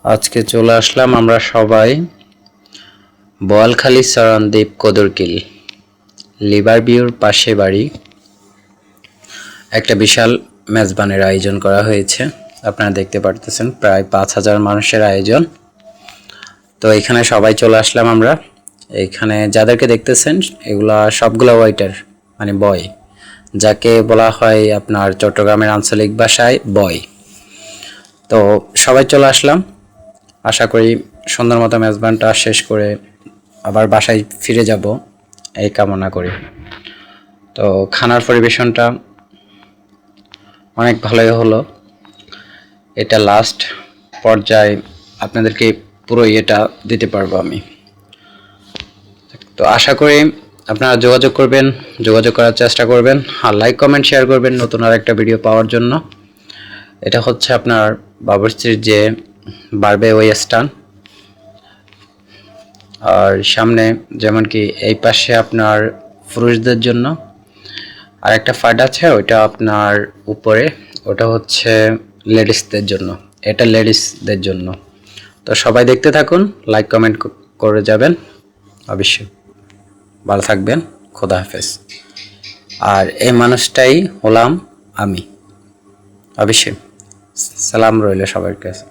আজকে চলে আসলাম আমরা সবাই বোয়ালখালী সরানদ্বীপ কদরকিল লিভার ভিউর পাশে বাড়ি। একটা বিশাল মেজবানের আয়োজন করা হয়েছে, আপনারা দেখতে পারতেছেন প্রায় 5,000 মানুষের আয়োজন। তো এখানে সবাই চলে আসলাম আমরা। এখানে যাদেরকে দেখতেছেন এগুলা সবগুলা ওয়াইটার, মানে বয়, যাকে বলা হয় আপনার চট্টগ্রামের আঞ্চলিক ভাষায় বয়। তো সবাই চলে আসলাম, আশা করি সুন্দর মতো মেজবানটা শেষ করে আবার বাসায় ফিরে যাব এই কামনা করি। তো খানার পরিবেশনটা অনেক ভালোই হলো। এটা লাস্ট পর্যায়ে আপনাদেরকে পুরো এটা দিতে পারবো আমি। তো আশা করি আপনারা যোগাযোগ করার চেষ্টা করবেন, আর লাইক কমেন্ট শেয়ার করবেন নতুন আরেকটা ভিডিও পাওয়ার জন্য। এটা হচ্ছে আপনার বাবুর্চির যে বারবে ওয়েস্টার্ন, আর সামনে যেমন কি এই পাশে আপনার পুরুষদের জন্য আরেকটা ফাড আছে, ওইটা আপনার উপরে, ওটা হচ্ছে লেডিসদের জন্য, এটা লেডিসদের জন্য। তো সবাই দেখতে থাকুন, লাইক কমেন্ট করে যাবেন, অবশ্যই ভালো থাকবেন। খোদা হাফেজ। আর এই মানুষটাই হলাম আমি, অবশ্যই সালাম রইল সবার কাছে।